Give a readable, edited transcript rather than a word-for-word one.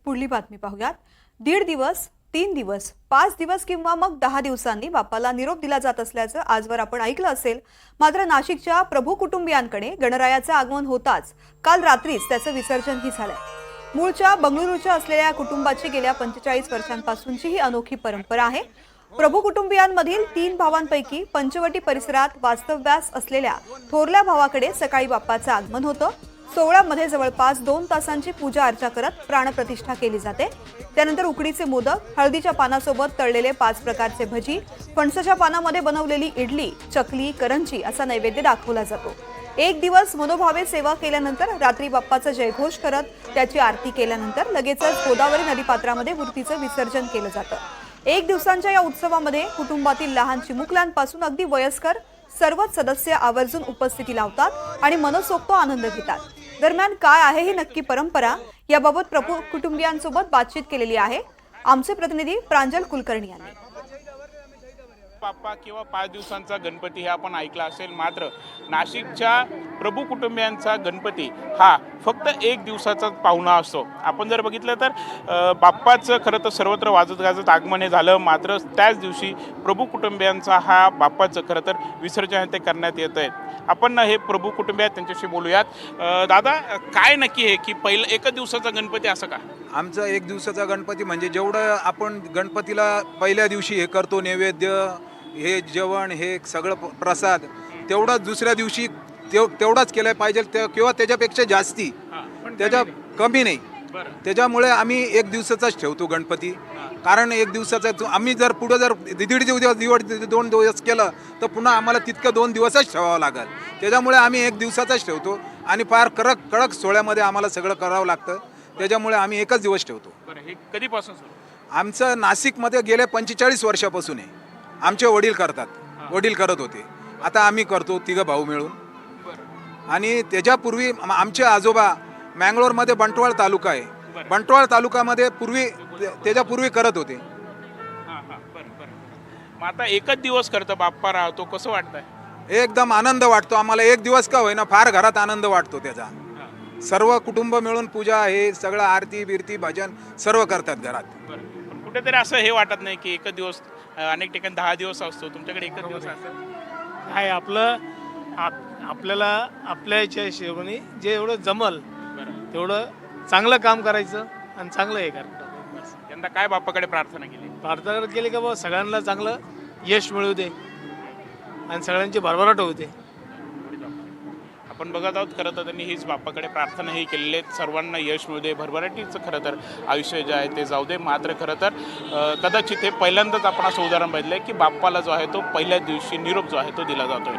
पुढली बातमी पाहूयात। 1.5 दिवस, 3 दिवस, 5 दिवस किंवा मग 10 दिवसांनी बाप्पाला निरोप दिला जात असल्याचं आजवर आपण ऐकलं असेल। मात्र नाशिकच्या प्रभू कुटुंबियांकडे गणरायाचं आगमन होताच काल रात्रीच त्याचं विसर्जनही झालंय। मूळच्या बंगळुरूच्या असलेल्या कुटुंबाची गेल्या 45 वर्षांपासूनची ही अनोखी परंपरा आहे। प्रभू कुटुंबियांमधील 3 भावांपैकी पंचवटी परिसरात वास्तव्यास असलेल्या थोरल्या भावाकडे सकाळी बाप्पाचं आगमन होतं। सोहळ्यामध्ये जवळपास 2 तासांची पूजा अर्चा करत प्राणप्रतिष्ठा केली जाते। त्यानंतर उकडीचे मोदक, हळदीच्या पानासोबत तळलेले 5 प्रकारचे भजी, फणसाच्या पानामध्ये बनवलेली इडली, चकली, करंजी असा नैवेद्य दाखवला जातो। 1 दिवस मनोभावे सेवा केल्यानंतर रात्री बाप्पाचा जयघोष करत त्याची आरती केल्यानंतर लगेचच गोदावरी नदीपात्रामध्ये मूर्तीचं विसर्जन केलं जातं। 1 दिवसांच्या या उत्सवामध्ये कुटुंबातील लहान चिमुकल्यांपासून अगदी वयस्कर सर्वच सदस्य आवर्जून उपस्थिती लावतात आणि मनसोक्त आनंद घेतात। दरम्यान काय आहे ही नक्की परंपरा, याबाबत प्रभू कुटुंबियांसोबत बातचीत केलेली आहे आमचे प्रतिनिधी प्रांजल कुलकर्णी यांनी। बाप्पा किंवा 5 दिवसांचा गणपती हे आपण ऐकला असेल, मात्र नाशिकच्या प्रभू कुटुंबियांचा गणपती हा फक्त 1 दिवसाचा पाहुणा असतो। आपण जर बघितलं तर बाप्पाचं खरं तर सर्वत्र वाजत गाजत आगमन हे झालं, मात्र त्याच दिवशी प्रभू कुटुंबियांचा हा बाप्पाचं खरं तर विसर्जन ते करण्यात येत आहे। आपण हे प्रभू कुटुंबीय त्यांच्याशी बोलूयात। दादा, काय नक्की आहे की पहिलं 1 दिवसाचा गणपती असं का? आमचा 1 दिवसाचा गणपती म्हणजे जेवढं आपण गणपतीला पहिल्या दिवशी हे करतो नैवेद्य, हे जेवण, हे सगळं प्रसाद, तेवढाच दुसऱ्या दिवशी तेवढाच केलं पाहिजे किंवा त्याच्यापेक्षा जास्ती, त्याच्या कमी नाही। त्याच्यामुळे आम्ही 1 दिवसाचाच ठेवतो गणपती। कारण 1 दिवसाचा आम्ही जर पुढं जर 2 दिवस केलं तर पुन्हा आम्हाला तितकं 2 दिवसच ठेवावं लागेल। त्याच्यामुळे आम्ही 1 दिवसाचाच ठेवतो आणि फार कडक सोहळ्यामध्ये आम्हाला सगळं करावं लागतं। त्याच्यामुळे आम्ही 1च दिवस ठेवतो। हे कधीपासून? आमचं नाशिकमध्ये गेले 45 वर्षापासून आहे। आमचे वडील करतात, वडील करत होते, आता आम्ही करतो 3 भाऊ मिळून। आणि त्याच्यापूर्वी आमचे आजोबा मँगलोरमध्ये बंटवाळ तालुका आहे, बंटवाळ तालुक्यामध्ये त्याच्यापूर्वी करत होते। मग आता 1च दिवस करतं बाप्पा राहतो, कसं वाटतंय? एकदम आनंद वाटतो आम्हाला। 1 दिवस का होईना, फार घरात आनंद वाटतो त्याचा। सर्व कुटुंब मिळून पूजा, हे सगळं आरती बिरती भजन सर्व करतात घरात। पण कुठेतरी असं हे वाटत नाही की 1च दिवस, अनेक ठिकाणी 10 दिवस असतो, तुमच्याकडे 1च दिवस असतो? आहे आपल्याला आपल्या याच्या हिशोबाने जे एवढं जमल तेवढं चांगलं काम करायचं आणि चांगलं हे करायचं। यंदा काय बाप्पाकडे प्रार्थना केली? प्रार्थना केली का बाबा सगळ्यांना चांगलं यश मिळू दे आणि सगळ्यांची भरभराट होऊ दे। आपण बघत आहोत, खरं तर त्यांनी हीच बाप्पाकडे प्रार्थनाही केलेली आहे, सर्वांना यश मिळू दे, भरभराटीचं खरं तर आयुष्य जे आहे ते जाऊ दे। मात्र खरं तर कदाचित हे पहिल्यांदाच आपण असं उदाहरण बघितलं आहे की बाप्पाला जो आहे तो पहिल्याच दिवशी निरोप जो आहे तो दिला जातोय।